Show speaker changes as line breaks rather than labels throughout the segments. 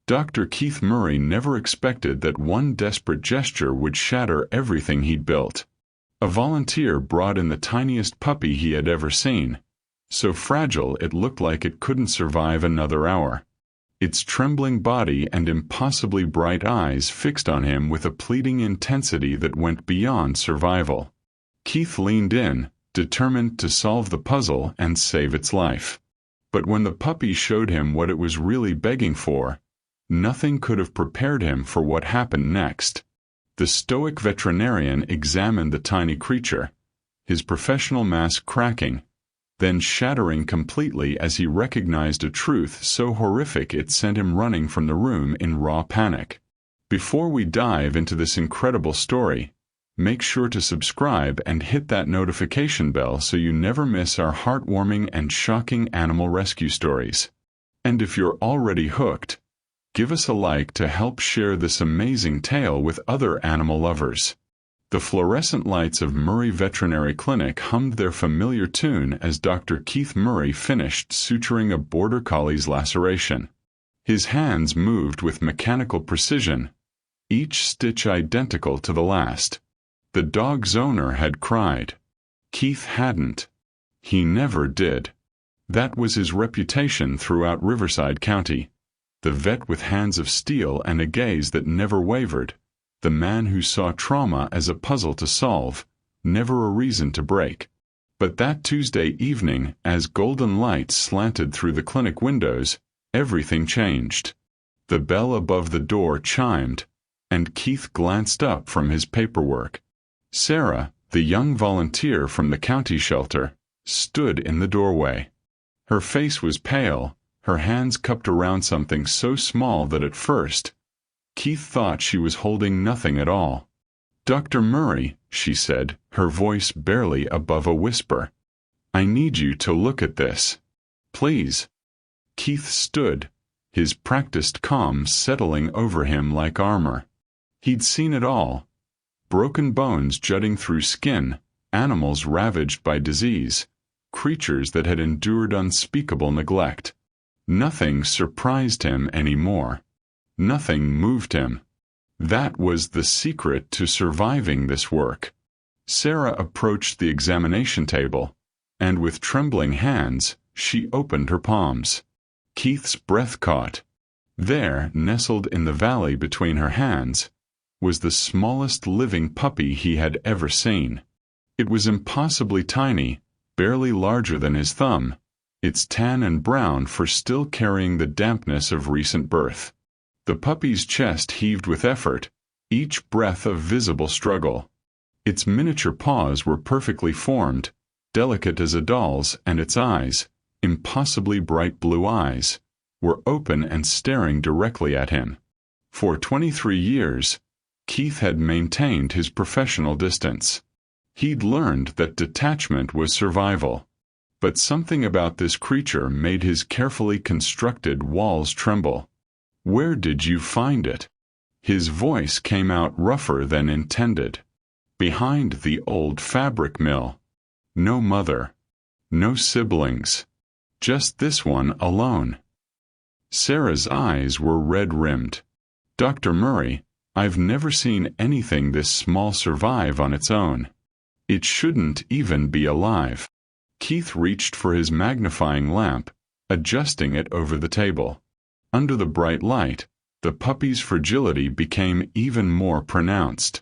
Dr. Keith Murray never expected that one desperate gesture would shatter everything he'd built. A volunteer brought in the tiniest puppy he had ever seen, so fragile it looked like it couldn't survive another hour. Its trembling body and impossibly bright eyes fixed on him with a pleading intensity that went beyond survival. Keith leaned in, determined to solve the puzzle and save its life. But when the puppy showed him what it was really begging for, nothing could have prepared him for what happened next. The stoic veterinarian examined the tiny creature, his professional mask cracking, then shattering completely as he recognized a truth so horrific it sent him running from the room in raw panic. Before we dive into this incredible story, make sure to subscribe and hit that notification bell so you never miss our heartwarming and shocking animal rescue stories. And if you're already hooked, give us a like to help share this amazing tale with other animal lovers. The fluorescent lights of Murray Veterinary Clinic hummed their familiar tune as Dr. Keith Murray finished suturing a border collie's laceration. His hands moved with mechanical precision, each stitch identical to the last. The dog's owner had cried. Keith hadn't. He never did. That was his reputation throughout Riverside County. The vet with hands of steel and a gaze that never wavered. The man who saw trauma as a puzzle to solve, never a reason to break. But that Tuesday evening, as golden lights slanted through the clinic windows, everything changed. The bell above the door chimed, and Keith glanced up from his paperwork. Sarah, the young volunteer from the county shelter, stood in the doorway. Her face was pale, her hands cupped around something so small that at first, Keith thought she was holding nothing at all. "Dr. Murray," she said, her voice barely above a whisper. "I need you to look at this. Please." Keith stood, his practiced calm settling over him like armor. He'd seen it all. Broken bones jutting through skin, animals ravaged by disease, creatures that had endured unspeakable neglect. Nothing surprised him anymore. Nothing moved him. That was the secret to surviving this work. Sarah approached the examination table, and with trembling hands, she opened her palms. Keith's breath caught. There, nestled in the valley between her hands, was the smallest living puppy he had ever seen. It was impossibly tiny, barely larger than his thumb, its tan and brown fur still carrying the dampness of recent birth. The puppy's chest heaved with effort, each breath a visible struggle. Its miniature paws were perfectly formed, delicate as a doll's, and its eyes, impossibly bright blue eyes, were open and staring directly at him. For 23 years, Keith had maintained his professional distance. He'd learned that detachment was survival. But something about this creature made his carefully constructed walls tremble. "Where did you find it?" His voice came out rougher than intended. "Behind the old fabric mill. No mother. No siblings. Just this one alone." Sarah's eyes were red-rimmed. "Dr. Murray, I've never seen anything this small survive on its own. It shouldn't even be alive." Keith reached for his magnifying lamp, adjusting it over the table. Under the bright light, the puppy's fragility became even more pronounced.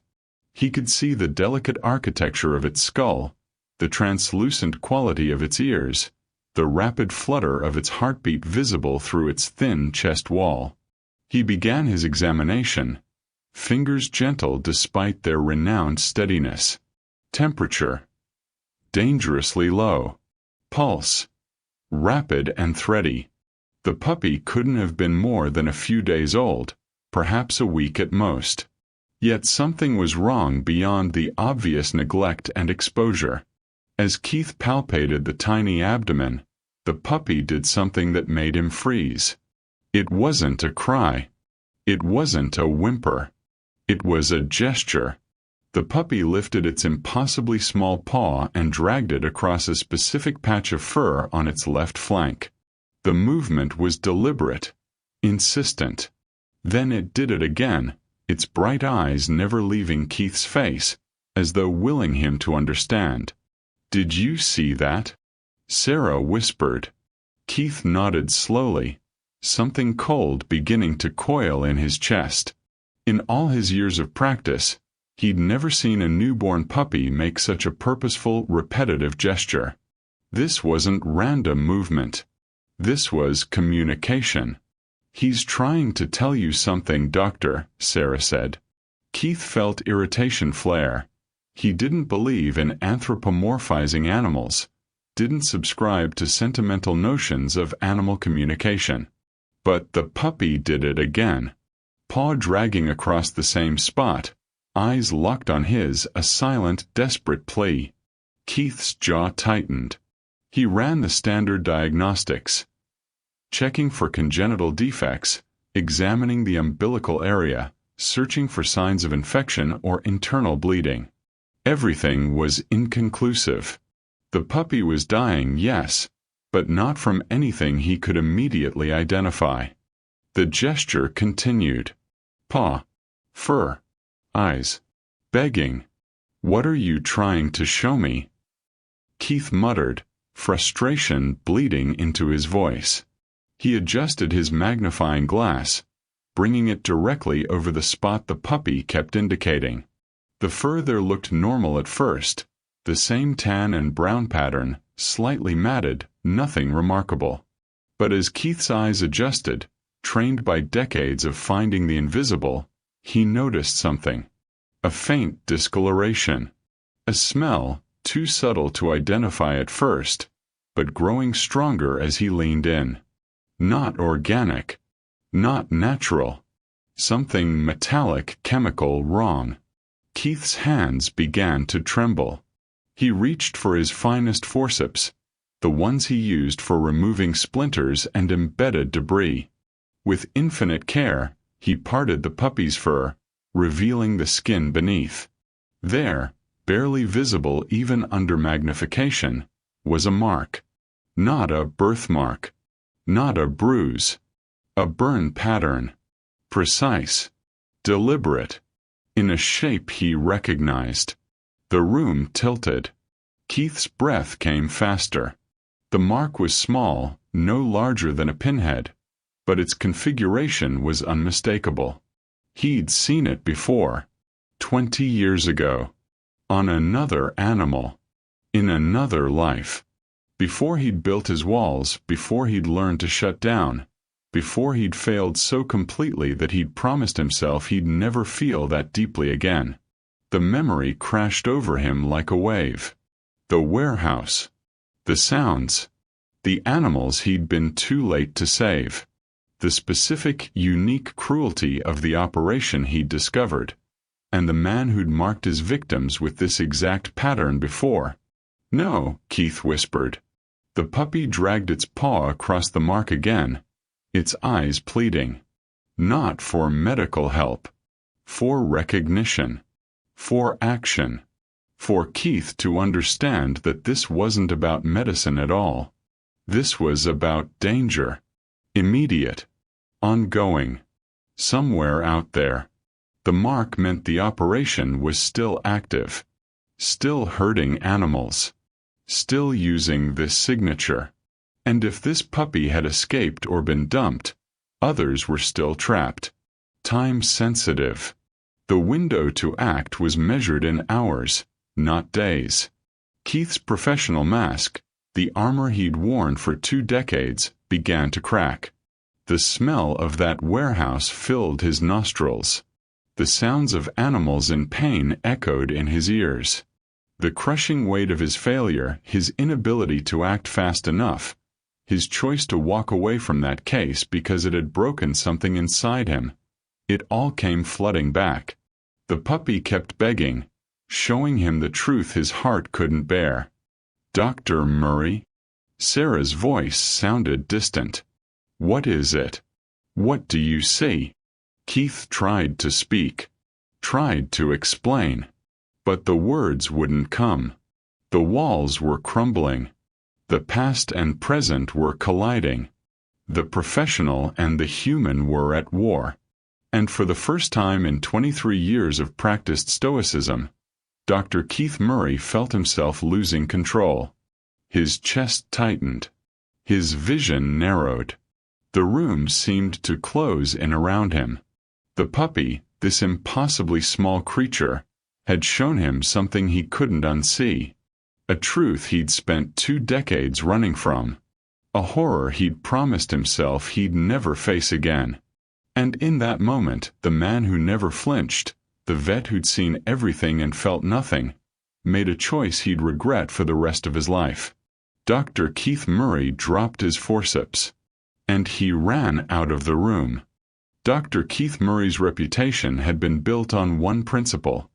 He could see the delicate architecture of its skull, the translucent quality of its ears, the rapid flutter of its heartbeat visible through its thin chest wall. He began his examination, fingers gentle despite their renowned steadiness. Temperature, dangerously low. Pulse, rapid and thready. The puppy couldn't have been more than a few days old, perhaps a week at most. Yet something was wrong beyond the obvious neglect and exposure. As Keith palpated the tiny abdomen, the puppy did something that made him freeze. It wasn't a cry. It wasn't a whimper. It was a gesture. The puppy lifted its impossibly small paw and dragged it across a specific patch of fur on its left flank. The movement was deliberate, insistent. Then it did it again, its bright eyes never leaving Keith's face, as though willing him to understand. "Did you see that?" Sarah whispered. Keith nodded slowly, something cold beginning to coil in his chest. In all his years of practice, he'd never seen a newborn puppy make such a purposeful, repetitive gesture. This wasn't random movement. This was communication. "He's trying to tell you something, Doctor," Sarah said. Keith felt irritation flare. He didn't believe in anthropomorphizing animals, didn't subscribe to sentimental notions of animal communication. But the puppy did it again. Paw dragging across the same spot, eyes locked on his, a silent, desperate plea. Keith's jaw tightened. He ran the standard diagnostics, checking for congenital defects, examining the umbilical area, searching for signs of infection or internal bleeding. Everything was inconclusive. The puppy was dying, yes, but not from anything he could immediately identify. The gesture continued. Paw, fur, eyes, begging. "What are you trying to show me?" Keith muttered, frustration bleeding into his voice. He adjusted his magnifying glass, bringing it directly over the spot the puppy kept indicating. The fur there looked normal at first, the same tan and brown pattern, slightly matted, nothing remarkable. But as Keith's eyes adjusted, trained by decades of finding the invisible, he noticed something. A faint discoloration. A smell, too subtle to identify at first, but growing stronger as he leaned in. Not organic. Not natural. Something metallic, chemical, wrong. Keith's hands began to tremble. He reached for his finest forceps, the ones he used for removing splinters and embedded debris. With infinite care, he parted the puppy's fur, revealing the skin beneath. There, barely visible even under magnification, was a mark. Not a birthmark. Not a bruise. A burn pattern. Precise. Deliberate. In a shape he recognized. The room tilted. Keith's breath came faster. The mark was small, no larger than a pinhead, but its configuration was unmistakable. He'd seen it before, 20 years ago, on another animal, in another life. Before he'd built his walls, before he'd learned to shut down, before he'd failed so completely that he'd promised himself he'd never feel that deeply again. The memory crashed over him like a wave. The warehouse. The sounds. The animals he'd been too late to save. The specific, unique cruelty of the operation he'd discovered. And the man who'd marked his victims with this exact pattern before. "No," Keith whispered. The puppy dragged its paw across the mark again, its eyes pleading. Not for medical help. For recognition. For action. For Keith to understand that this wasn't about medicine at all. This was about danger. Immediate. Ongoing. Somewhere out there. The mark meant the operation was still active. Still hurting animals. Still using this signature. And if this puppy had escaped or been dumped, others were still trapped. Time sensitive. The window to act was measured in hours, not days. Keith's professional mask, the armor he'd worn for 2 decades, began to crack. The smell of that warehouse filled his nostrils. The sounds of animals in pain echoed in his ears. The crushing weight of his failure, his inability to act fast enough, his choice to walk away from that case because it had broken something inside him. It all came flooding back. The puppy kept begging, showing him the truth his heart couldn't bear. "Dr. Murray?" Sarah's voice sounded distant. "What is it? What do you see?" Keith tried to speak, tried to explain, but the words wouldn't come. The walls were crumbling. The past and present were colliding. The professional and the human were at war. And for the first time in 23 years of practiced stoicism, Dr. Keith Murray felt himself losing control. His chest tightened. His vision narrowed. The room seemed to close in around him. The puppy, this impossibly small creature, had shown him something he couldn't unsee. A truth he'd spent 2 decades running from. A horror he'd promised himself he'd never face again. And in that moment, the man who never flinched, the vet who'd seen everything and felt nothing, made a choice he'd regret for the rest of his life. Dr. Keith Murray dropped his forceps, and he ran out of the room. Dr. Keith Murray's reputation had been built on one principle.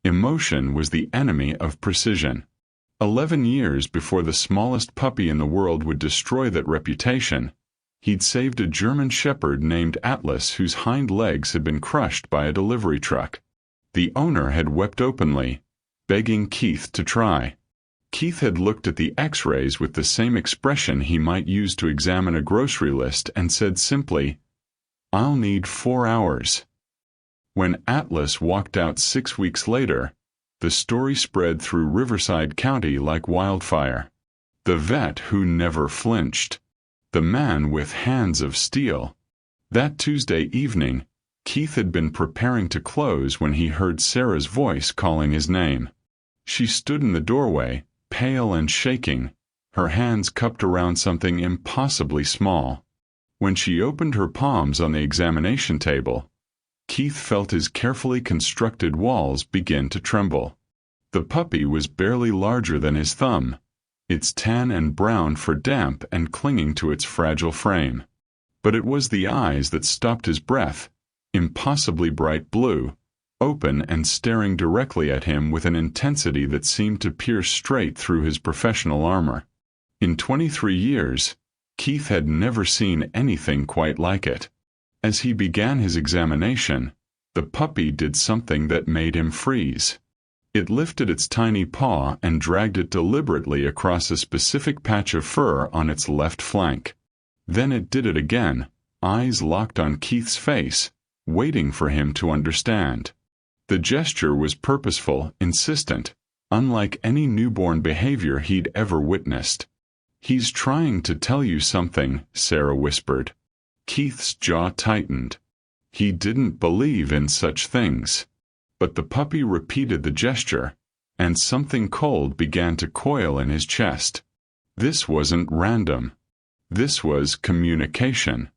Emotion was the enemy of precision. 11 years before the smallest puppy in the world would destroy that reputation, he'd saved a German shepherd named Atlas whose hind legs had been crushed by a delivery truck. The owner had wept openly, begging Keith to try. Keith had looked at the X-rays with the same expression he might use to examine a grocery list and said simply, "I'll need 4 hours." When Atlas walked out 6 weeks later, the story spread through Riverside County like wildfire. The vet who never flinched. The man with hands of steel. That Tuesday evening, Keith had been preparing to close when he heard Sarah's voice calling his name. She stood in the doorway, pale and shaking, her hands cupped around something impossibly small. When she opened her palms on the examination table, Keith felt his carefully constructed walls begin to tremble. The puppy was barely larger than his thumb, its tan and brown for damp and clinging to its fragile frame. But it was the eyes that stopped his breath, impossibly bright blue, open and staring directly at him with an intensity that seemed to pierce straight through his professional armor. In 23 years, Keith had never seen anything quite like it. As he began his examination, the puppy did something that made him freeze. It lifted its tiny paw and dragged it deliberately across a specific patch of fur on its left flank. Then it did it again, eyes locked on Keith's face, waiting for him to understand. The gesture was purposeful, insistent, unlike any newborn behavior he'd ever witnessed. "He's trying to tell you something," Sarah whispered. Keith's jaw tightened. He didn't believe in such things. But the puppy repeated the gesture, and something cold began to coil in his chest. This wasn't random. This was communication.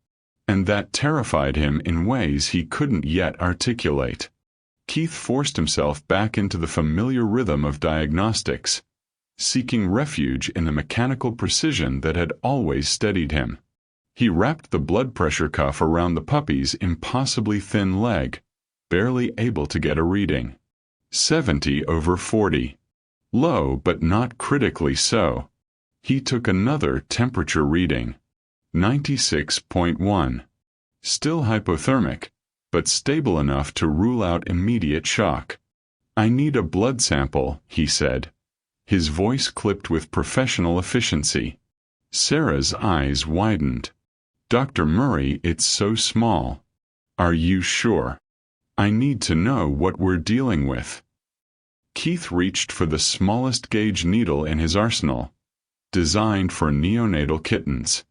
And that terrified him in ways he couldn't yet articulate. Keith forced himself back into the familiar rhythm of diagnostics, seeking refuge in the mechanical precision that had always steadied him. He wrapped the blood pressure cuff around the puppy's impossibly thin leg, barely able to get a reading. 70/40. Low but not critically so. He took another temperature reading. 96.1. Still hypothermic, but stable enough to rule out immediate shock. "I need a blood sample," he said. His voice clipped with professional efficiency. Sarah's eyes widened. "Dr. Murray, it's so small. Are you sure? I need to know what we're dealing with." Keith reached for the smallest gauge needle in his arsenal, designed for neonatal kittens.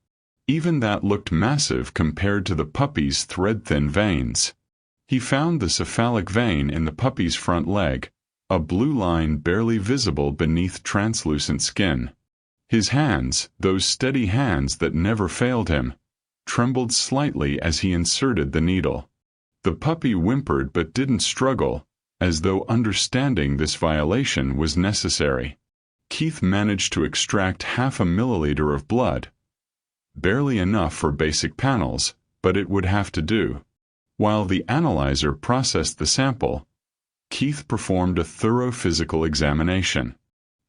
Even that looked massive compared to the puppy's thread-thin veins. He found the cephalic vein in the puppy's front leg, a blue line barely visible beneath translucent skin. His hands, those steady hands that never failed him, trembled slightly as he inserted the needle. The puppy whimpered but didn't struggle, as though understanding this violation was necessary. Keith managed to extract 0.5 milliliter of blood. Barely enough for basic panels, but it would have to do. While the analyzer processed the sample, Keith performed a thorough physical examination.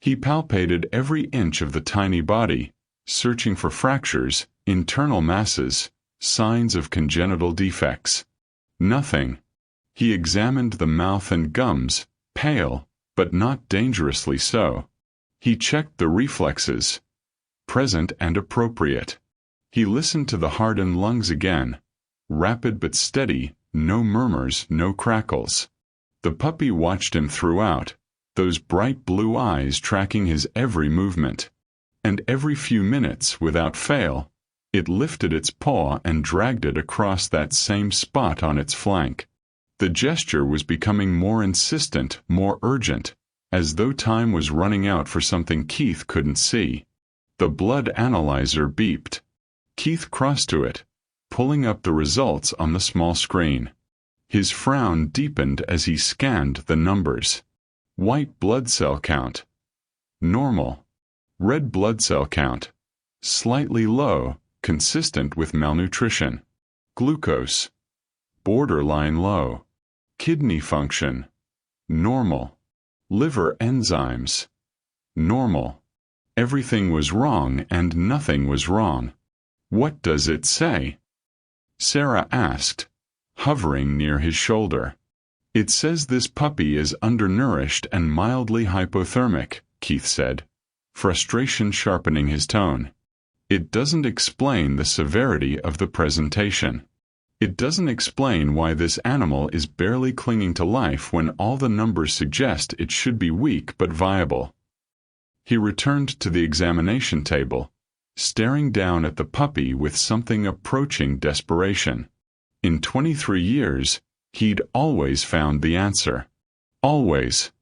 He palpated every inch of the tiny body, searching for fractures, internal masses, signs of congenital defects. Nothing. He examined the mouth and gums, pale, but not dangerously so. He checked the reflexes, present and appropriate. He listened to the heart and lungs again, rapid but steady, no murmurs, no crackles. The puppy watched him throughout, those bright blue eyes tracking his every movement. And every few minutes, without fail, it lifted its paw and dragged it across that same spot on its flank. The gesture was becoming more insistent, more urgent, as though time was running out for something Keith couldn't see. The blood analyzer beeped. Keith crossed to it, pulling up the results on the small screen. His frown deepened as he scanned the numbers. White blood cell count. Normal. Red blood cell count. Slightly low, consistent with malnutrition. Glucose. Borderline low. Kidney function. Normal. Liver enzymes. Normal. Everything was wrong and nothing was wrong. What does it say? Sarah asked, hovering near his shoulder. It says this puppy is undernourished and mildly hypothermic, Keith said, frustration sharpening his tone. It doesn't explain the severity of the presentation. It doesn't explain why this animal is barely clinging to life when all the numbers suggest it should be weak but viable. He returned to the examination table, staring down at the puppy with something approaching desperation. In 23 years, he'd always found the answer. Always.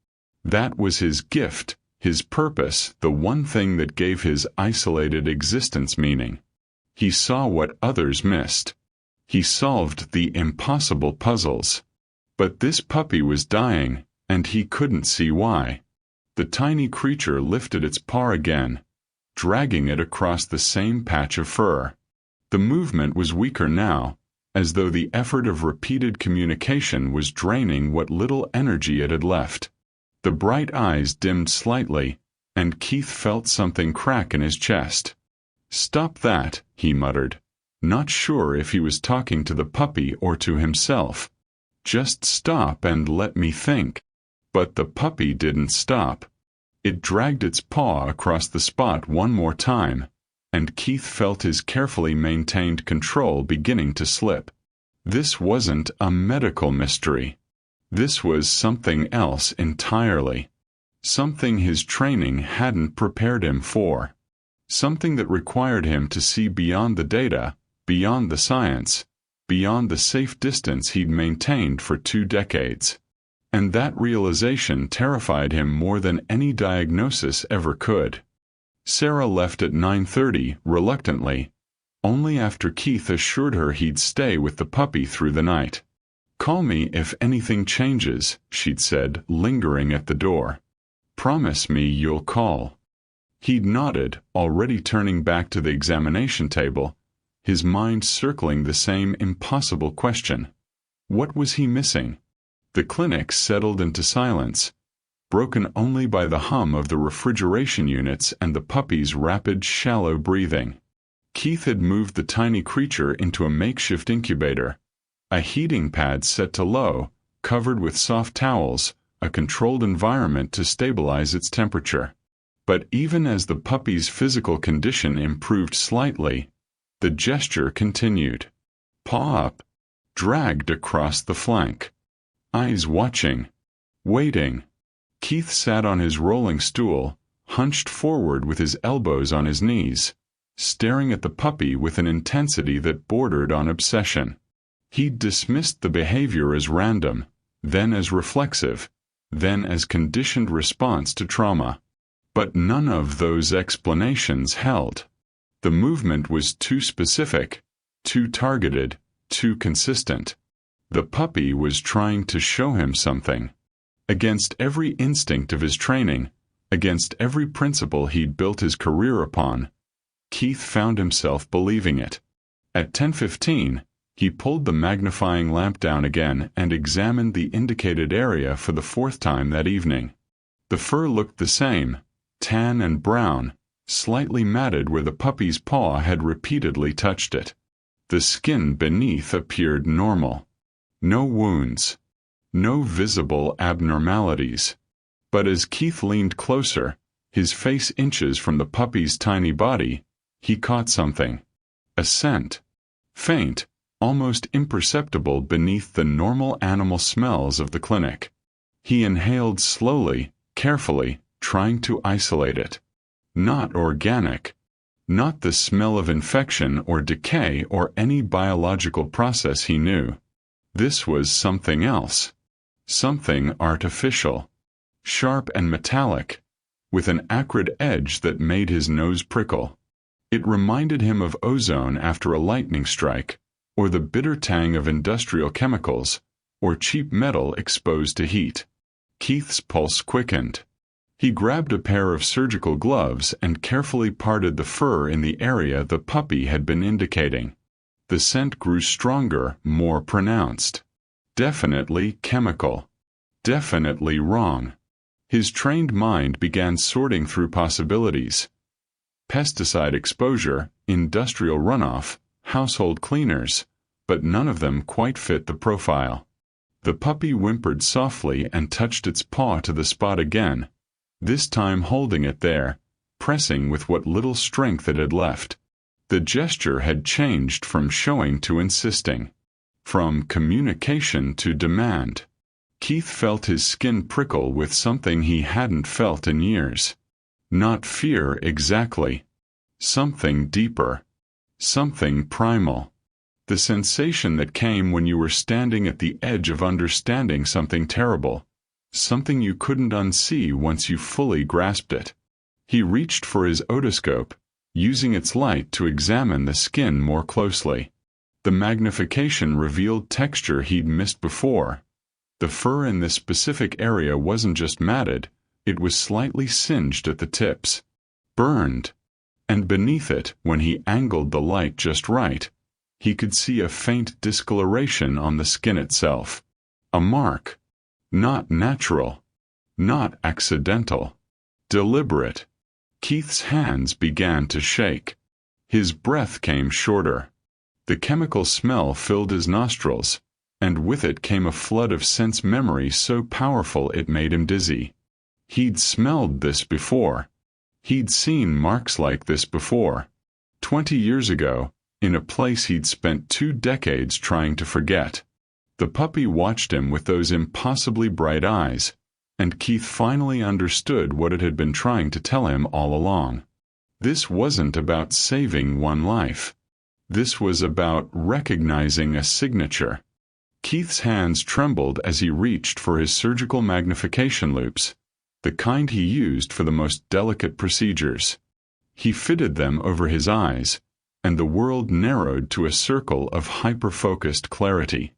That was his gift, his purpose, the one thing that gave his isolated existence meaning. He saw what others missed. He solved the impossible puzzles. But this puppy was dying, and he couldn't see why. The tiny creature lifted its paw again, dragging it across the same patch of fur. The movement was weaker now, as though the effort of repeated communication was draining what little energy it had left. The bright eyes dimmed slightly, and Keith felt something crack in his chest. "Stop that," he muttered, not sure if he was talking to the puppy or to himself. "Just stop and let me think." But the puppy didn't stop. It dragged its paw across the spot one more time, and Keith felt his carefully maintained control beginning to slip. This wasn't a medical mystery. This was something else entirely. Something his training hadn't prepared him for. Something that required him to see beyond the data, beyond the science, beyond the safe distance he'd maintained for 2 decades. And that realization terrified him more than any diagnosis ever could. Sarah left at 9:30, reluctantly, only after Keith assured her he'd stay with the puppy through the night. "Call me if anything changes," she'd said, lingering at the door. "Promise me you'll call." He'd nodded, already turning back to the examination table, his mind circling the same impossible question. What was he missing? The clinic settled into silence, broken only by the hum of the refrigeration units and the puppy's rapid, shallow breathing. Keith had moved the tiny creature into a makeshift incubator, a heating pad set to low, covered with soft towels, a controlled environment to stabilize its temperature. But even as the puppy's physical condition improved slightly, the gesture continued. Paw up, dragged across the flank. Eyes watching, waiting. Keith sat on his rolling stool, hunched forward with his elbows on his knees, staring at the puppy with an intensity that bordered on obsession. He'd dismissed the behavior as random, then as reflexive, then as conditioned response to trauma. But none of those explanations held. The movement was too specific, too targeted, too consistent. The puppy was trying to show him something. Against every instinct of his training, against every principle he'd built his career upon, Keith found himself believing it. At 10:15, he pulled the magnifying lamp down again and examined the indicated area for the 4th time that evening. The fur looked the same, tan and brown, slightly matted where the puppy's paw had repeatedly touched it. The skin beneath appeared normal. No wounds. No visible abnormalities. But as Keith leaned closer, his face inches from the puppy's tiny body, he caught something. A scent. Faint, almost imperceptible beneath the normal animal smells of the clinic. He inhaled slowly, carefully, trying to isolate it. Not organic. Not the smell of infection or decay or any biological process he knew. This was something else. Something artificial. Sharp and metallic, with an acrid edge that made his nose prickle. It reminded him of ozone after a lightning strike, or the bitter tang of industrial chemicals, or cheap metal exposed to heat. Keith's pulse quickened. He grabbed a pair of surgical gloves and carefully parted the fur in the area the puppy had been indicating. The scent grew stronger, more pronounced. Definitely chemical. Definitely wrong. His trained mind began sorting through possibilities. Pesticide exposure, industrial runoff, household cleaners, but none of them quite fit the profile. The puppy whimpered softly and touched its paw to the spot again, this time holding it there, pressing with what little strength it had left. The gesture had changed from showing to insisting, from communication to demand. Keith felt his skin prickle with something he hadn't felt in years. Not fear exactly. Something deeper. Something primal. The sensation that came when you were standing at the edge of understanding something terrible. Something you couldn't unsee once you fully grasped it. He reached for his otoscope, using its light to examine the skin more closely. The magnification revealed texture he'd missed before. The fur in this specific area wasn't just matted, it was slightly singed at the tips. Burned. And beneath it, when he angled the light just right, he could see a faint discoloration on the skin itself. A mark. Not natural. Not accidental. Deliberate. Keith's hands began to shake. His breath came shorter. The chemical smell filled his nostrils, and with it came a flood of sense memory so powerful it made him dizzy. He'd smelled this before. He'd seen marks like this before. 20 years ago, in a place he'd spent 2 decades trying to forget. The puppy watched him with those impossibly bright eyes, and Keith finally understood what it had been trying to tell him all along. This wasn't about saving one life. This was about recognizing a signature. Keith's hands trembled as he reached for his surgical magnification loupes, the kind he used for the most delicate procedures. He fitted them over his eyes, and the world narrowed to a circle of hyper-focused clarity.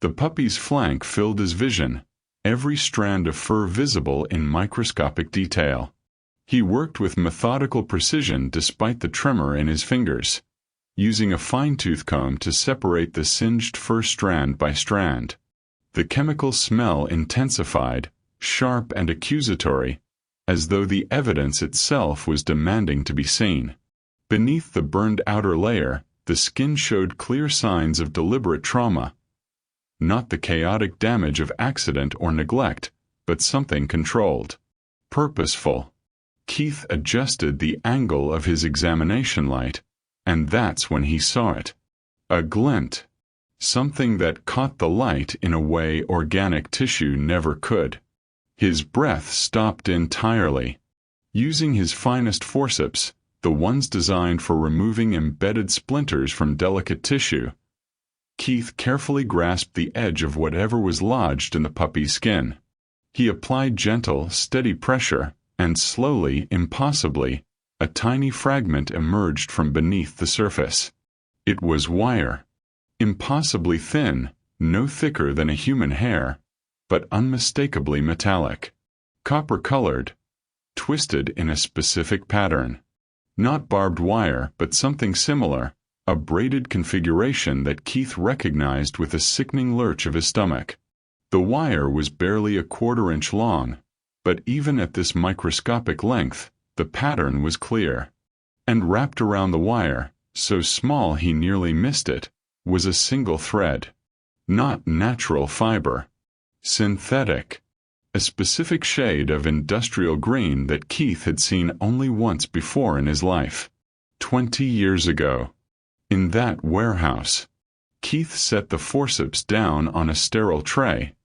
The puppy's flank filled his vision, every strand of fur visible in microscopic detail. He worked with methodical precision despite the tremor in his fingers, using a fine-tooth comb to separate the singed fur strand by strand. The chemical smell intensified, sharp and accusatory, as though the evidence itself was demanding to be seen. Beneath the burned outer layer, the skin showed clear signs of deliberate trauma. Not the chaotic damage of accident or neglect, but something controlled. Purposeful. Keith adjusted the angle of his examination light, and that's when he saw it. A glint. Something that caught the light in a way organic tissue never could. His breath stopped entirely. Using his finest forceps, the ones designed for removing embedded splinters from delicate tissue, Keith carefully grasped the edge of whatever was lodged in the puppy's skin. He applied gentle, steady pressure, and slowly, impossibly, a tiny fragment emerged from beneath the surface. It was wire. Impossibly thin, no thicker than a human hair, but unmistakably metallic. Copper-colored, twisted in a specific pattern. Not barbed wire, but something similar, a braided configuration that Keith recognized with a sickening lurch of his stomach. The wire was barely a quarter-inch long, but even at this microscopic length, the pattern was clear. And wrapped around the wire, so small he nearly missed it, was a single thread. Not natural fiber. Synthetic. A specific shade of industrial green that Keith had seen only once before in his life. 20 years ago. In that warehouse. Keith set the forceps down on a sterile tray,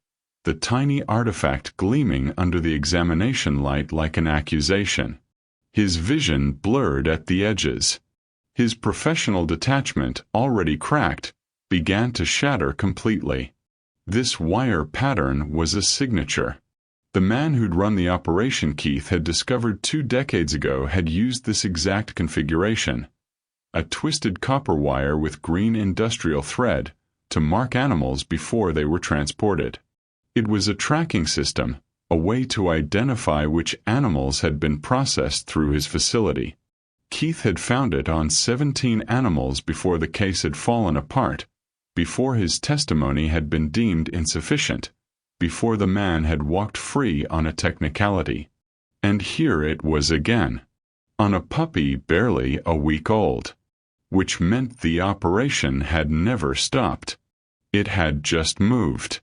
the tiny artifact gleaming under the examination light like an accusation. His vision blurred at the edges. His professional detachment, already cracked, began to shatter completely. This wire pattern was a signature. The man who'd run the operation Keith had discovered 2 decades ago had used this exact configuration. A twisted copper wire with green industrial thread to mark animals before they were transported. It was a tracking system, a way to identify which animals had been processed through his facility. Keith had found it on 17 animals before the case had fallen apart, before his testimony had been deemed insufficient, before the man had walked free on a technicality. And here it was again, on a puppy barely a week old, which meant the operation had never stopped. It had just moved,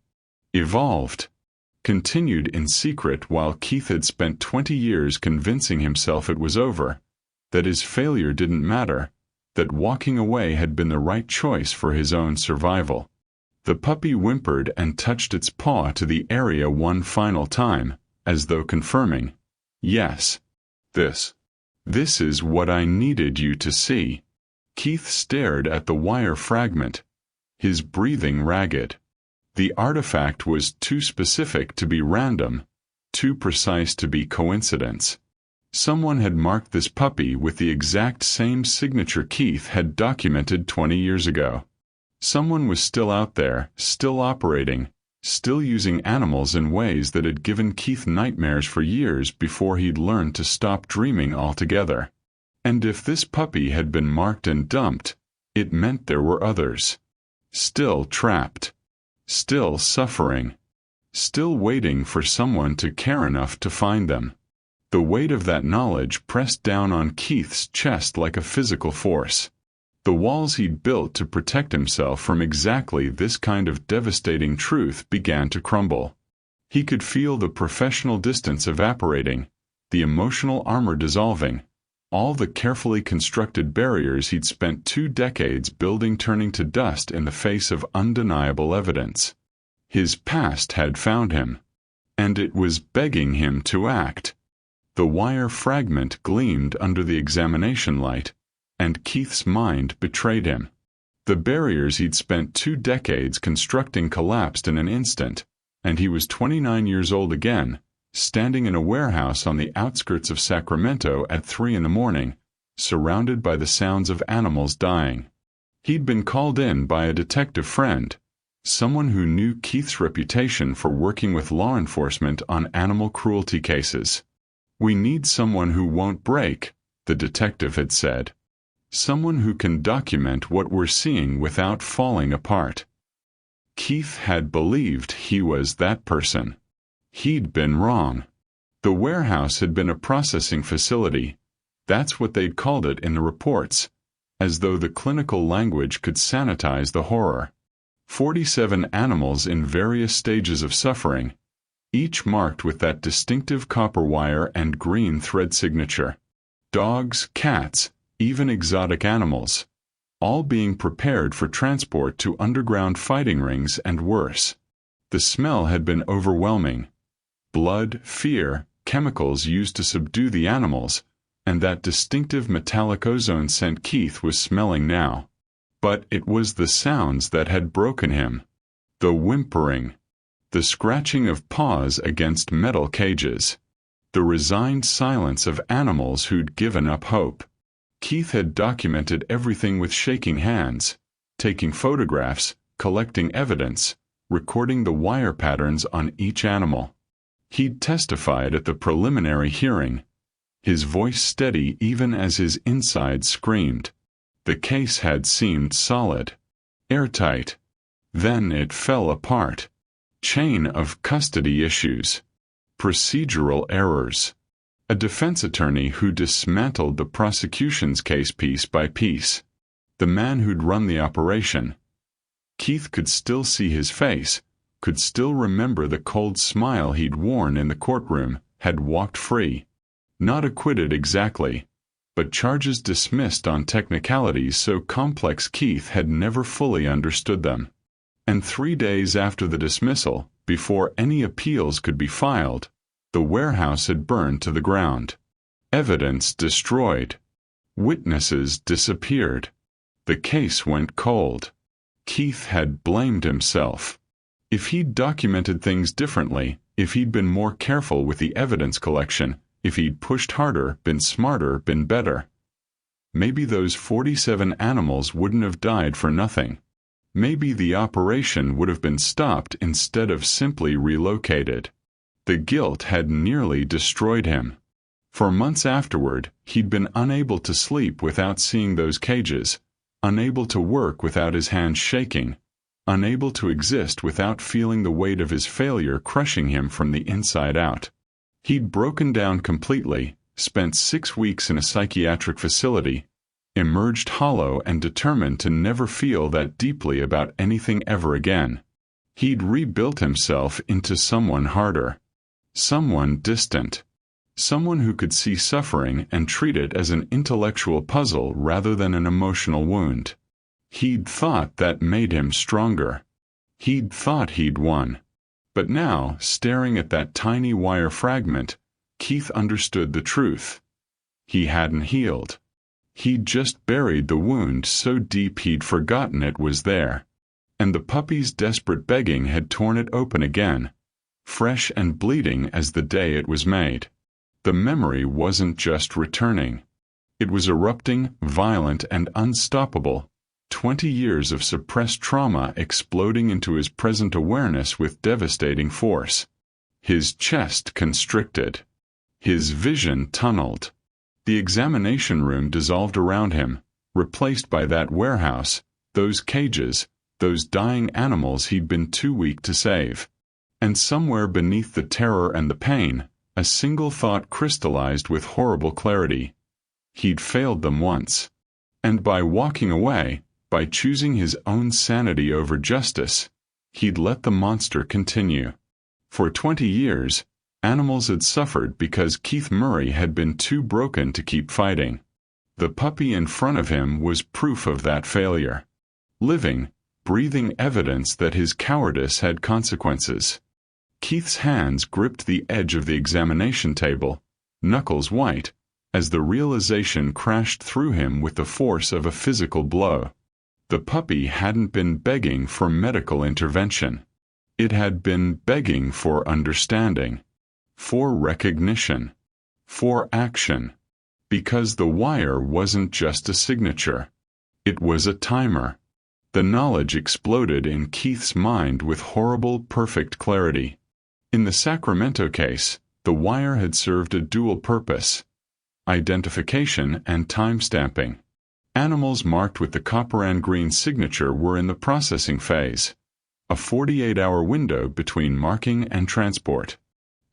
evolved, continued in secret while Keith had spent 20 years convincing himself it was over, that his failure didn't matter, that walking away had been the right choice for his own survival. The puppy whimpered and touched its paw to the area one final time, as though confirming, "Yes. This is what I needed you to see." Keith stared at the wire fragment, his breathing ragged. The artifact was too specific to be random, too precise to be coincidence. Someone had marked this puppy with the exact same signature Keith had documented 20 years ago. Someone was still out there, still operating, still using animals in ways that had given Keith nightmares for years before he'd learned to stop dreaming altogether. And if this puppy had been marked and dumped, it meant there were others. Still trapped. Still suffering. Still waiting for someone to care enough to find them. The weight of that knowledge pressed down on Keith's chest like a physical force. The walls he'd built to protect himself from exactly this kind of devastating truth began to crumble. He could feel the professional distance evaporating, the emotional armor dissolving, all the carefully constructed barriers he'd spent 2 decades building turning to dust in the face of undeniable evidence. His past had found him, and it was begging him to act. The wire fragment gleamed under the examination light, and Keith's mind betrayed him. The barriers he'd spent 2 decades constructing collapsed in an instant, and he was 29 years old again, standing in a warehouse on the outskirts of Sacramento at 3 a.m, surrounded by the sounds of animals dying. He'd been called in by a detective friend, someone who knew Keith's reputation for working with law enforcement on animal cruelty cases. "We need someone who won't break," the detective had said. "Someone who can document what we're seeing without falling apart." Keith had believed he was that person. He'd been wrong. The warehouse had been a processing facility. That's what they'd called it in the reports, as though the clinical language could sanitize the horror. 47 animals in various stages of suffering, each marked with that distinctive copper wire and green thread signature. Dogs, cats, even exotic animals, all being prepared for transport to underground fighting rings and worse. The smell had been overwhelming. Blood, fear, chemicals used to subdue the animals, and that distinctive metallic ozone scent Keith was smelling now. But it was the sounds that had broken him. The whimpering, the scratching of paws against metal cages, the resigned silence of animals who'd given up hope. Keith had documented everything with shaking hands, taking photographs, collecting evidence, recording the wire patterns on each animal. He'd testified at the preliminary hearing, his voice steady even as his insides screamed. The case had seemed solid, airtight. Then it fell apart. Chain of custody issues. Procedural errors. A defense attorney who dismantled the prosecution's case piece by piece. The man who'd run the operation. Keith could still see his face, could still remember the cold smile he'd worn in the courtroom, had walked free. Not acquitted exactly, but charges dismissed on technicalities so complex Keith had never fully understood them. And 3 days after the dismissal, before any appeals could be filed, the warehouse had burned to the ground. Evidence destroyed. Witnesses disappeared. The case went cold. Keith had blamed himself. If he'd documented things differently, if he'd been more careful with the evidence collection, if he'd pushed harder, been smarter, been better, maybe those 47 animals wouldn't have died for nothing. Maybe the operation would have been stopped instead of simply relocated. The guilt had nearly destroyed him. For months afterward, he'd been unable to sleep without seeing those cages, unable to work without his hands shaking, unable to exist without feeling the weight of his failure crushing him from the inside out. He'd broken down completely, spent 6 weeks in a psychiatric facility, emerged hollow and determined to never feel that deeply about anything ever again. He'd rebuilt himself into someone harder, someone distant, someone who could see suffering and treat it as an intellectual puzzle rather than an emotional wound. He'd thought that made him stronger. He'd thought he'd won. But now, staring at that tiny wire fragment, Keith understood the truth. He hadn't healed. He'd just buried the wound so deep he'd forgotten it was there. And the puppy's desperate begging had torn it open again, fresh and bleeding as the day it was made. The memory wasn't just returning. It was erupting, violent and unstoppable, 20 years of suppressed trauma exploding into his present awareness with devastating force. His chest constricted. His vision tunneled. The examination room dissolved around him, replaced by that warehouse, those cages, those dying animals he'd been too weak to save. And somewhere beneath the terror and the pain, a single thought crystallized with horrible clarity. He'd failed them once. And by walking away, by choosing his own sanity over justice, he'd let the monster continue. For 20 years, animals had suffered because Keith Murray had been too broken to keep fighting. The puppy in front of him was proof of that failure. Living, breathing evidence that his cowardice had consequences. Keith's hands gripped the edge of the examination table, knuckles white, as the realization crashed through him with the force of a physical blow. The puppy hadn't been begging for medical intervention. It had been begging for understanding, for recognition, for action. Because the wire wasn't just a signature. It was a timer. The knowledge exploded in Keith's mind with horrible, perfect clarity. In the Sacramento case, the wire had served a dual purpose: identification and time-stamping. Animals marked with the copper and green signature were in the processing phase, a 48-hour window between marking and transport.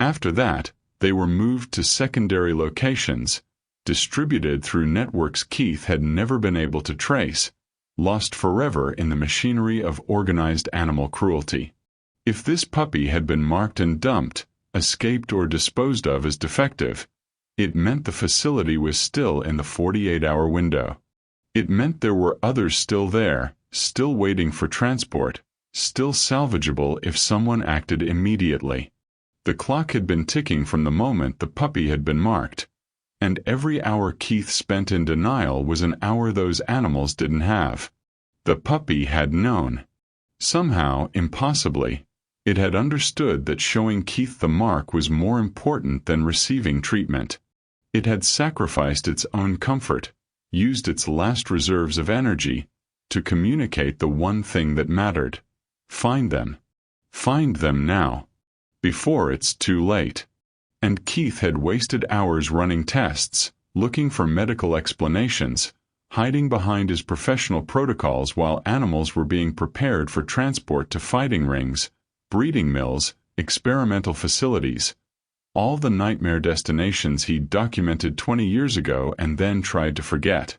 After that, they were moved to secondary locations, distributed through networks Keith had never been able to trace, lost forever in the machinery of organized animal cruelty. If this puppy had been marked and dumped, escaped or disposed of as defective, it meant the facility was still in the 48-hour window. It meant there were others still there, still waiting for transport, still salvageable if someone acted immediately. The clock had been ticking from the moment the puppy had been marked, and every hour Keith spent in denial was an hour those animals didn't have. The puppy had known. Somehow, impossibly, it had understood that showing Keith the mark was more important than receiving treatment. It had sacrificed its own comfort, used its last reserves of energy, to communicate the one thing that mattered. Find them. Find them now. Before it's too late. And Keith had wasted hours running tests, looking for medical explanations, hiding behind his professional protocols while animals were being prepared for transport to fighting rings, breeding mills, experimental facilities, all the nightmare destinations he'd documented 20 years ago and then tried to forget.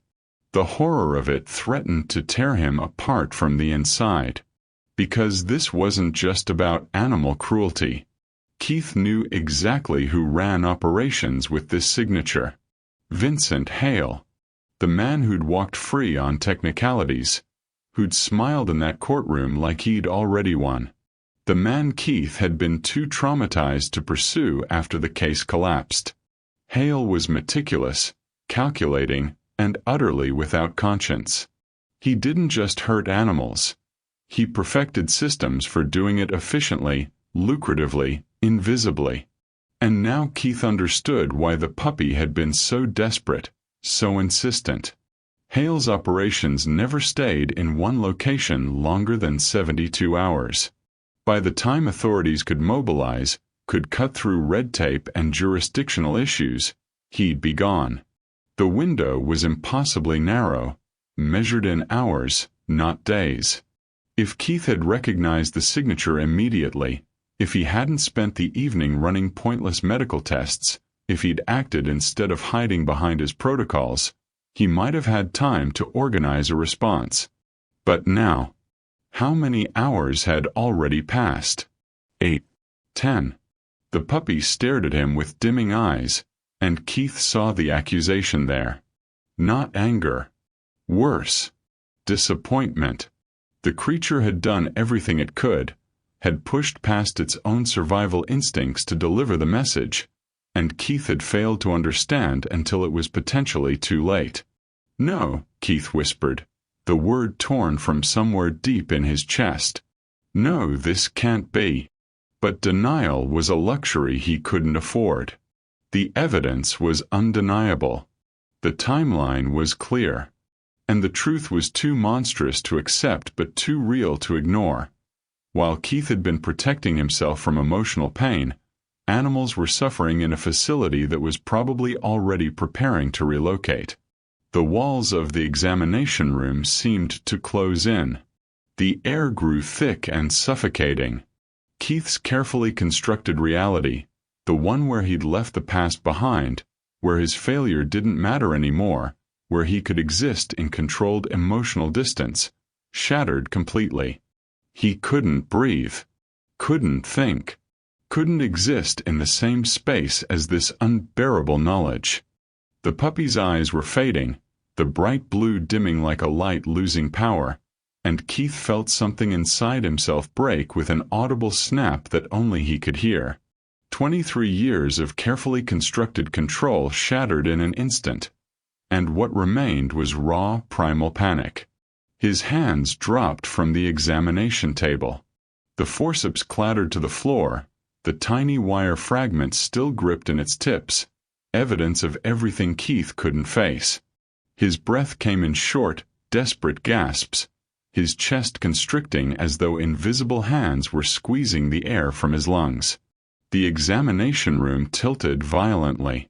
The horror of it threatened to tear him apart from the inside. Because this wasn't just about animal cruelty. Keith knew exactly who ran operations with this signature. Vincent Hale, the man who'd walked free on technicalities, who'd smiled in that courtroom like he'd already won. The man Keith had been too traumatized to pursue after the case collapsed. Hale was meticulous, calculating, and utterly without conscience. He didn't just hurt animals. He perfected systems for doing it efficiently, lucratively, invisibly. And now Keith understood why the puppy had been so desperate, so insistent. Hale's operations never stayed in one location longer than 72 hours. By the time authorities could mobilize, could cut through red tape and jurisdictional issues, he'd be gone. The window was impossibly narrow, measured in hours, not days. If Keith had recognized the signature immediately, if he hadn't spent the evening running pointless medical tests, if he'd acted instead of hiding behind his protocols, he might have had time to organize a response. But now, how many hours had already passed? 8, 10. The puppy stared at him with dimming eyes, and Keith saw the accusation there. Not anger. Worse. Disappointment. The creature had done everything it could, had pushed past its own survival instincts to deliver the message, and Keith had failed to understand until it was potentially too late. No, Keith whispered, the word torn from somewhere deep in his chest. No, this can't be. But denial was a luxury he couldn't afford. The evidence was undeniable. The timeline was clear. And the truth was too monstrous to accept but too real to ignore. While Keith had been protecting himself from emotional pain, animals were suffering in a facility that was probably already preparing to relocate. The walls of the examination room seemed to close in. The air grew thick and suffocating. Keith's carefully constructed reality, the one where he'd left the past behind, where his failure didn't matter anymore, where he could exist in controlled emotional distance, shattered completely. He couldn't breathe, couldn't think, couldn't exist in the same space as this unbearable knowledge. The puppy's eyes were fading, the bright blue dimming like a light losing power, and Keith felt something inside himself break with an audible snap that only he could hear. 23 years of carefully constructed control shattered in an instant, and what remained was raw, primal panic. His hands dropped from the examination table. The forceps clattered to the floor, the tiny wire fragments still gripped in its tips, evidence of everything Keith couldn't face. His breath came in short, desperate gasps, his chest constricting as though invisible hands were squeezing the air from his lungs. The examination room tilted violently.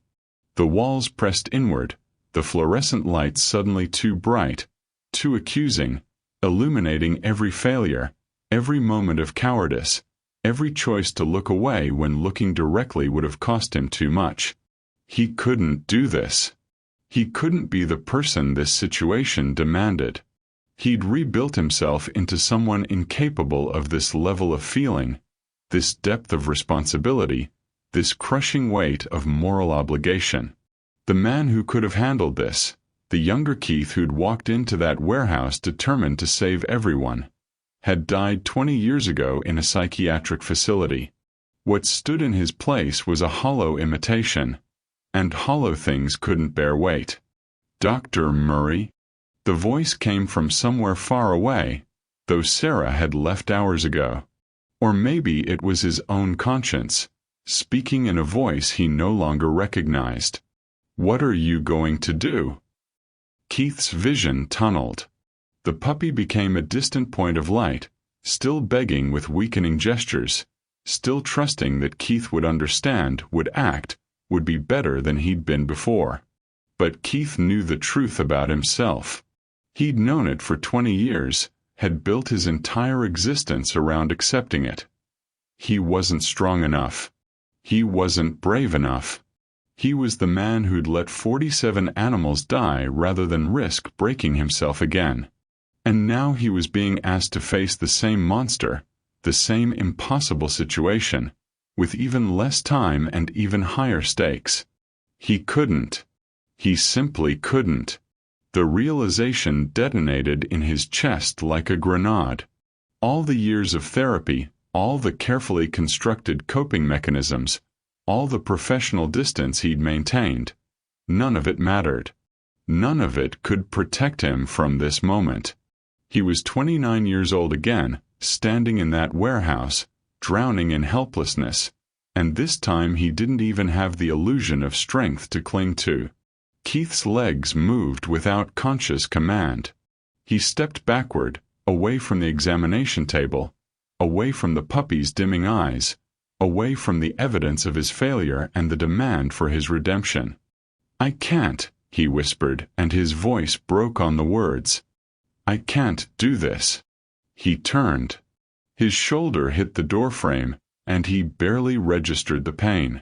The walls pressed inward, the fluorescent lights suddenly too bright, too accusing, illuminating every failure, every moment of cowardice, every choice to look away when looking directly would have cost him too much. He couldn't do this. He couldn't be the person this situation demanded. He'd rebuilt himself into someone incapable of this level of feeling, this depth of responsibility, this crushing weight of moral obligation. The man who could have handled this, the younger Keith who'd walked into that warehouse determined to save everyone, had died 20 years ago in a psychiatric facility. What stood in his place was a hollow imitation, and hollow things couldn't bear weight. Dr. Murray? The voice came from somewhere far away, though Sarah had left hours ago. Or maybe it was his own conscience, speaking in a voice he no longer recognized. What are you going to do? Keith's vision tunneled. The puppy became a distant point of light, still begging with weakening gestures, still trusting that Keith would understand, would act, would be better than he'd been before. But Keith knew the truth about himself. He'd known it for 20 years, had built his entire existence around accepting it. He wasn't strong enough. He wasn't brave enough. He was the man who'd let 47 animals die rather than risk breaking himself again. And now he was being asked to face the same monster, the same impossible situation, with even less time and even higher stakes. He couldn't. He simply couldn't. The realization detonated in his chest like a grenade. All the years of therapy, all the carefully constructed coping mechanisms, all the professional distance he'd maintained, none of it mattered. None of it could protect him from this moment. He was 29 years old again, standing in that warehouse, drowning in helplessness, and this time he didn't even have the illusion of strength to cling to. Keith's legs moved without conscious command. He stepped backward, away from the examination table, away from the puppy's dimming eyes, away from the evidence of his failure and the demand for his redemption. "I can't," he whispered, and his voice broke on the words. "I can't do this." He turned. His shoulder hit the doorframe, and he barely registered the pain.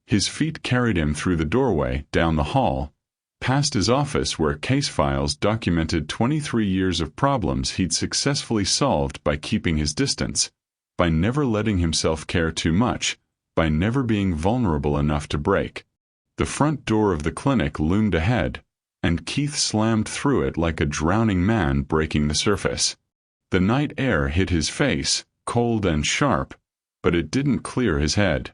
His feet carried him through the doorway, down the hall, past his office where case files documented 23 years of problems he'd successfully solved by keeping his distance, by never letting himself care too much, by never being vulnerable enough to break. The front door of the clinic loomed ahead, and Keith slammed through it like a drowning man breaking the surface. The night air hit his face, cold and sharp, but it didn't clear his head.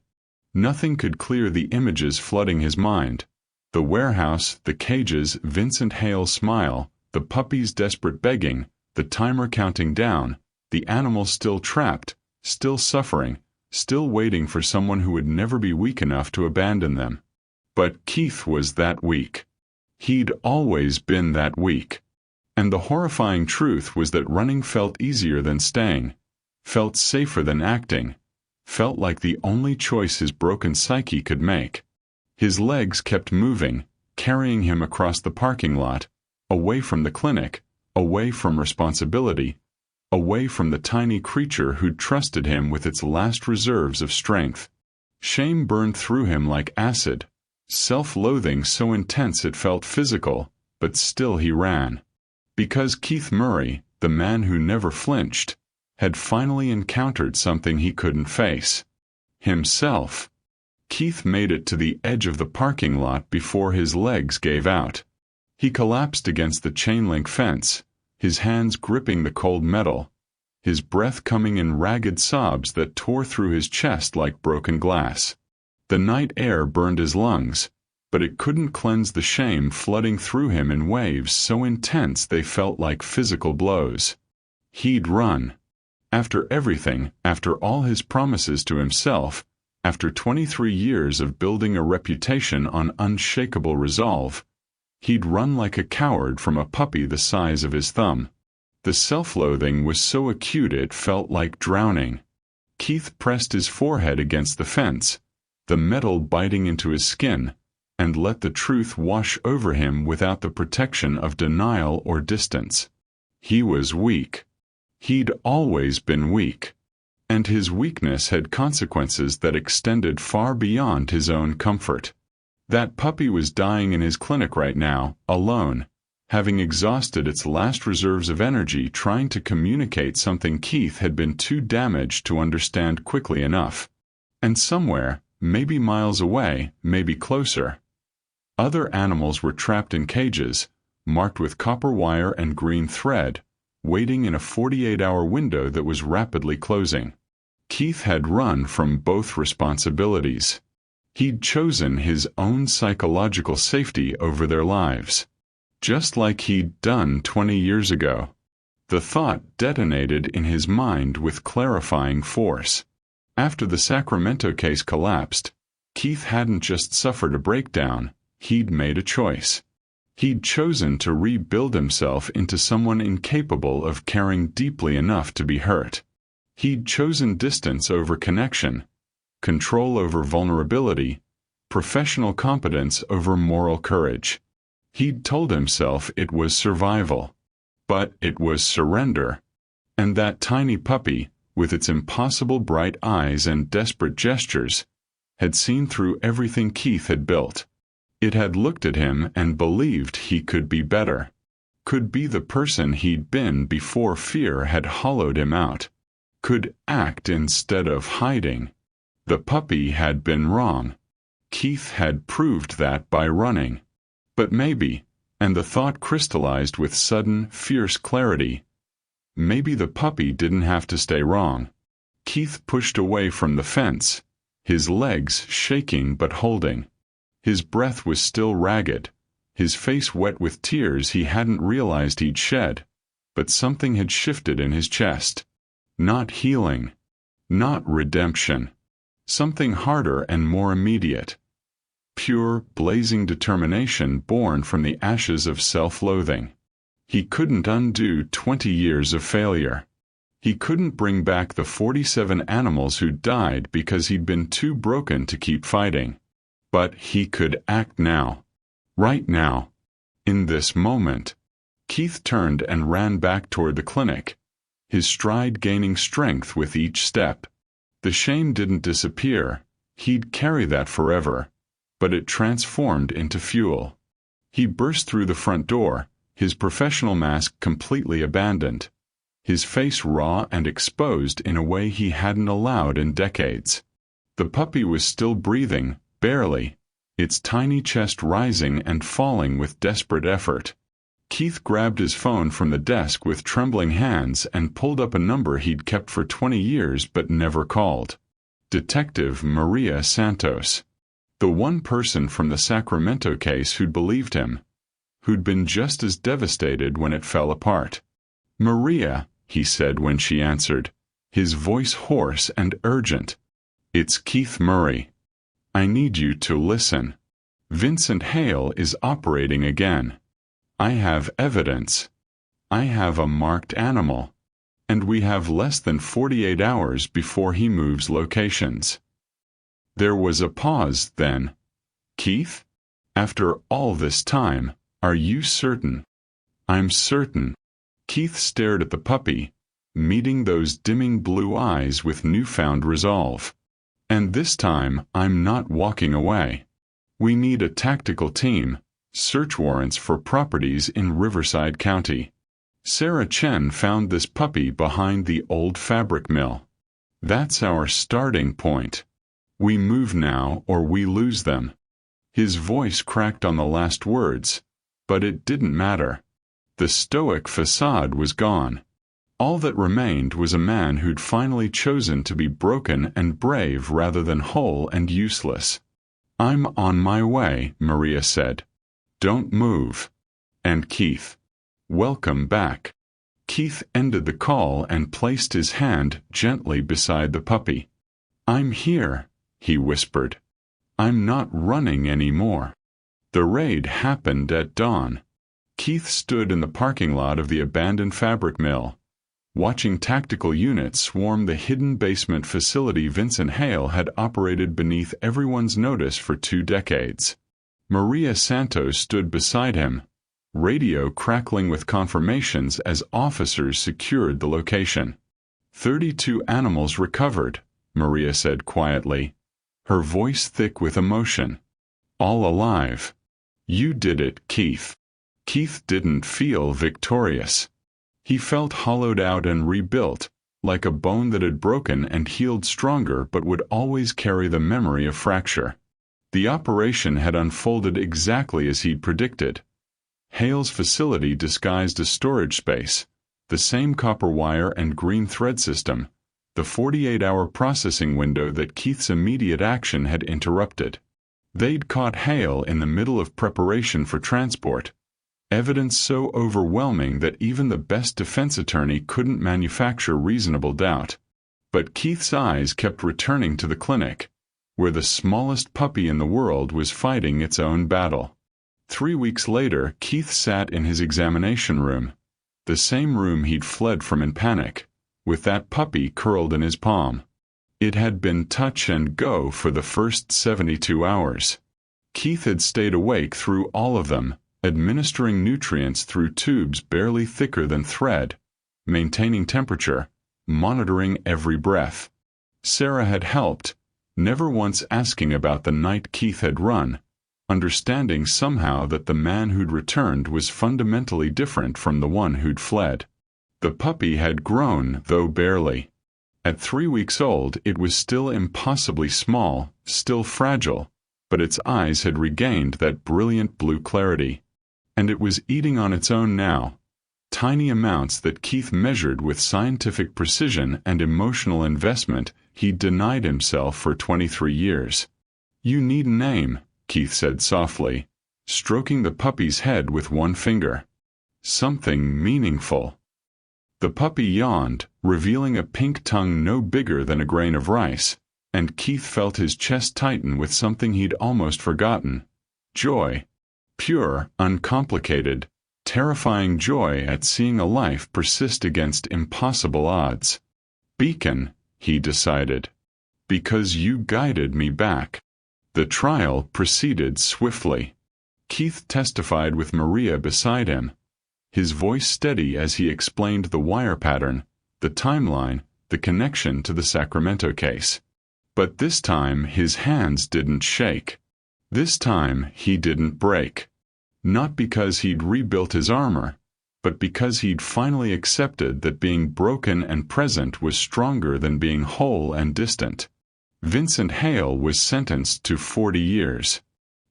Nothing could clear the images flooding his mind. The warehouse, the cages, Vincent Hale's smile, the puppy's desperate begging, the timer counting down, the animal still trapped, still suffering, still waiting for someone who would never be weak enough to abandon them. But Keith was that weak. He'd always been that weak. And the horrifying truth was that running felt easier than staying, felt safer than acting, felt like the only choice his broken psyche could make. His legs kept moving, carrying him across the parking lot, away from the clinic, away from responsibility, away from the tiny creature who'd trusted him with its last reserves of strength. Shame burned through him like acid, self-loathing so intense it felt physical, but still he ran. Because Keith Murray, the man who never flinched, had finally encountered something he couldn't face. Himself. Keith made it to the edge of the parking lot before his legs gave out. He collapsed against the chain-link fence, his hands gripping the cold metal, his breath coming in ragged sobs that tore through his chest like broken glass. The night air burned his lungs, but it couldn't cleanse the shame flooding through him in waves so intense they felt like physical blows. He'd run. After everything, after all his promises to himself, after 23 years of building a reputation on unshakable resolve, he'd run like a coward from a puppy the size of his thumb. The self-loathing was so acute it felt like drowning. Keith pressed his forehead against the fence, the metal biting into his skin, and let the truth wash over him without the protection of denial or distance. He was weak. He'd always been weak. And his weakness had consequences that extended far beyond his own comfort. That puppy was dying in his clinic right now, alone, having exhausted its last reserves of energy trying to communicate something Keith had been too damaged to understand quickly enough. And somewhere, maybe miles away, maybe closer, other animals were trapped in cages, marked with copper wire and green thread, waiting in a 48-hour window that was rapidly closing. Keith had run from both responsibilities. He'd chosen his own psychological safety over their lives, just like he'd done 20 years ago. The thought detonated in his mind with clarifying force. After the Sacramento case collapsed, Keith hadn't just suffered a breakdown, he'd made a choice. He'd chosen to rebuild himself into someone incapable of caring deeply enough to be hurt. He'd chosen distance over connection, control over vulnerability, professional competence over moral courage. He'd told himself it was survival, but it was surrender. And that tiny puppy, with its impossible bright eyes and desperate gestures, had seen through everything Keith had built. It had looked at him and believed he could be better, could be the person he'd been before fear had hollowed him out, could act instead of hiding. The puppy had been wrong. Keith had proved that by running. But maybe, and the thought crystallized with sudden, fierce clarity, maybe the puppy didn't have to stay wrong. Keith pushed away from the fence, his legs shaking but holding. His breath was still ragged, his face wet with tears he hadn't realized he'd shed, but something had shifted in his chest. Not healing. Not redemption. Something harder and more immediate. Pure, blazing determination born from the ashes of self-loathing. He couldn't undo 20 years of failure. He couldn't bring back the 47 animals who died because he'd been too broken to keep fighting. But he could act now. Right now. In this moment. Keith turned and ran back toward the clinic, his stride gaining strength with each step. The shame didn't disappear, he'd carry that forever, but it transformed into fuel. He burst through the front door, his professional mask completely abandoned, his face raw and exposed in a way he hadn't allowed in decades. The puppy was still breathing, barely, its tiny chest rising and falling with desperate effort. Keith grabbed his phone from the desk with trembling hands and pulled up a number he'd kept for 20 years but never called. Detective Maria Santos. The one person from the Sacramento case who'd believed him, who'd been just as devastated when it fell apart. "Maria," he said when she answered, his voice hoarse and urgent. "It's Keith Murray. I need you to listen. Vincent Hale is operating again. I have evidence. I have a marked animal. And we have less than 48 hours before he moves locations." There was a pause then. "Keith? After all this time, are you certain?" "I'm certain." Keith stared at the puppy, meeting those dimming blue eyes with newfound resolve. "And this time, I'm not walking away. We need a tactical team, search warrants for properties in Riverside County. Sarah Chen found this puppy behind the old fabric mill. That's our starting point. We move now or we lose them." His voice cracked on the last words, but it didn't matter. The stoic facade was gone. All that remained was a man who'd finally chosen to be broken and brave rather than whole and useless. "I'm on my way," Maria said. "Don't move." And Keith. "Welcome back." Keith ended the call and placed his hand gently beside the puppy. "I'm here," he whispered. "I'm not running anymore." The raid happened at dawn. Keith stood in the parking lot of the abandoned fabric mill, watching tactical units swarm the hidden basement facility Vincent Hale had operated beneath everyone's notice for 2 decades. Maria Santos stood beside him, radio crackling with confirmations as officers secured the location. 32 animals recovered," Maria said quietly, her voice thick with emotion. "All alive. You did it, Keith." Keith didn't feel victorious. He felt hollowed out and rebuilt, like a bone that had broken and healed stronger but would always carry the memory of fracture. The operation had unfolded exactly as he'd predicted. Hale's facility disguised a storage space, the same copper wire and green thread system, the 48-hour processing window that Keith's immediate action had interrupted. They'd caught Hale in the middle of preparation for transport, evidence so overwhelming that even the best defense attorney couldn't manufacture reasonable doubt. But Keith's eyes kept returning to the clinic, where the smallest puppy in the world was fighting its own battle. 3 weeks later, Keith sat in his examination room, the same room he'd fled from in panic, with that puppy curled in his palm. It had been touch and go for the first 72 hours. Keith had stayed awake through all of them, administering nutrients through tubes barely thicker than thread, maintaining temperature, monitoring every breath. Sarah had helped, never once asking about the night Keith had run, understanding somehow that the man who'd returned was fundamentally different from the one who'd fled. The puppy had grown, though barely. At 3 weeks old, it was still impossibly small, still fragile, but its eyes had regained that brilliant blue clarity. And it was eating on its own now, tiny amounts that Keith measured with scientific precision and emotional investment he'd denied himself for 23 years. "You need a name," Keith said softly, stroking the puppy's head with one finger. "Something meaningful." The puppy yawned, revealing a pink tongue no bigger than a grain of rice, and Keith felt his chest tighten with something he'd almost forgotten. Joy. Pure, uncomplicated, terrifying joy at seeing a life persist against impossible odds. "Beacon," he decided. "Because you guided me back." The trial proceeded swiftly. Keith testified with Maria beside him, his voice steady as he explained the wire pattern, the timeline, the connection to the Sacramento case. But this time his hands didn't shake. This time he didn't break. Not because he'd rebuilt his armor, but because he'd finally accepted that being broken and present was stronger than being whole and distant. Vincent Hale was sentenced to 40 years.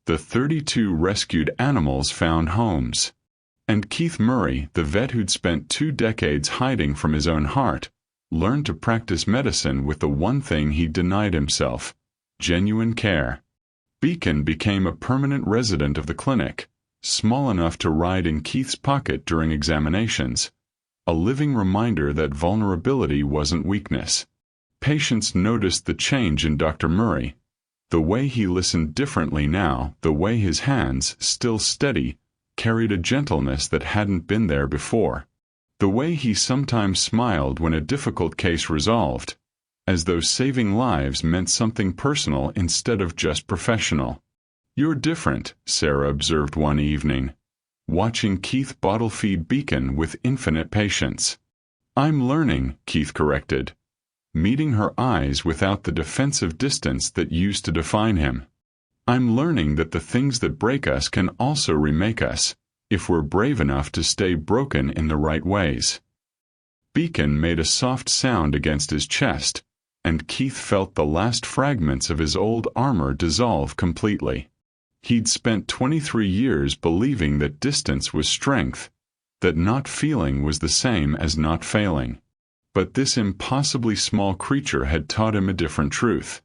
The 32 rescued animals found homes. And Keith Murray, the vet who'd spent 2 decades hiding from his own heart, learned to practice medicine with the one thing he'd denied himself: genuine care. Beacon became a permanent resident of the clinic, small enough to ride in Keith's pocket during examinations, a living reminder that vulnerability wasn't weakness. Patients noticed the change in Dr. Murray, the way he listened differently now, the way his hands, still steady, carried a gentleness that hadn't been there before. The way he sometimes smiled when a difficult case resolved, as though saving lives meant something personal instead of just professional. "You're different," Sarah observed one evening, watching Keith bottle feed Beacon with infinite patience. "I'm learning," Keith corrected, meeting her eyes without the defensive distance that used to define him. "I'm learning that the things that break us can also remake us, if we're brave enough to stay broken in the right ways." Beacon made a soft sound against his chest, and Keith felt the last fragments of his old armor dissolve completely. He'd spent 23 years believing that distance was strength, that not feeling was the same as not failing. But this impossibly small creature had taught him a different truth.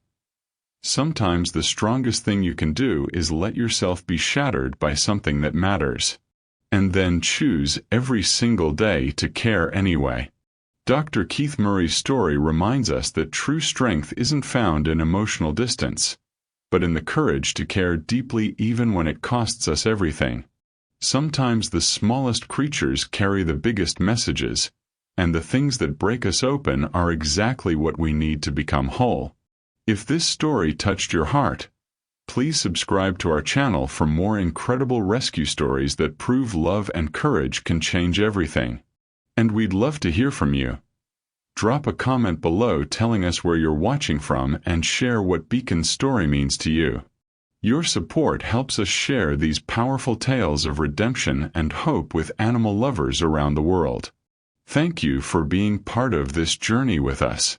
Sometimes the strongest thing you can do is let yourself be shattered by something that matters, and then choose every single day to care anyway. Dr. Keith Murray's story reminds us that true strength isn't found in emotional distance, but in the courage to care deeply even when it costs us everything. Sometimes the smallest creatures carry the biggest messages, and the things that break us open are exactly what we need to become whole. If this story touched your heart, please subscribe to our channel for more incredible rescue stories that prove love and courage can change everything. And we'd love to hear from you. Drop a comment below telling us where you're watching from and share what Beacon's story means to you. Your support helps us share these powerful tales of redemption and hope with animal lovers around the world. Thank you for being part of this journey with us.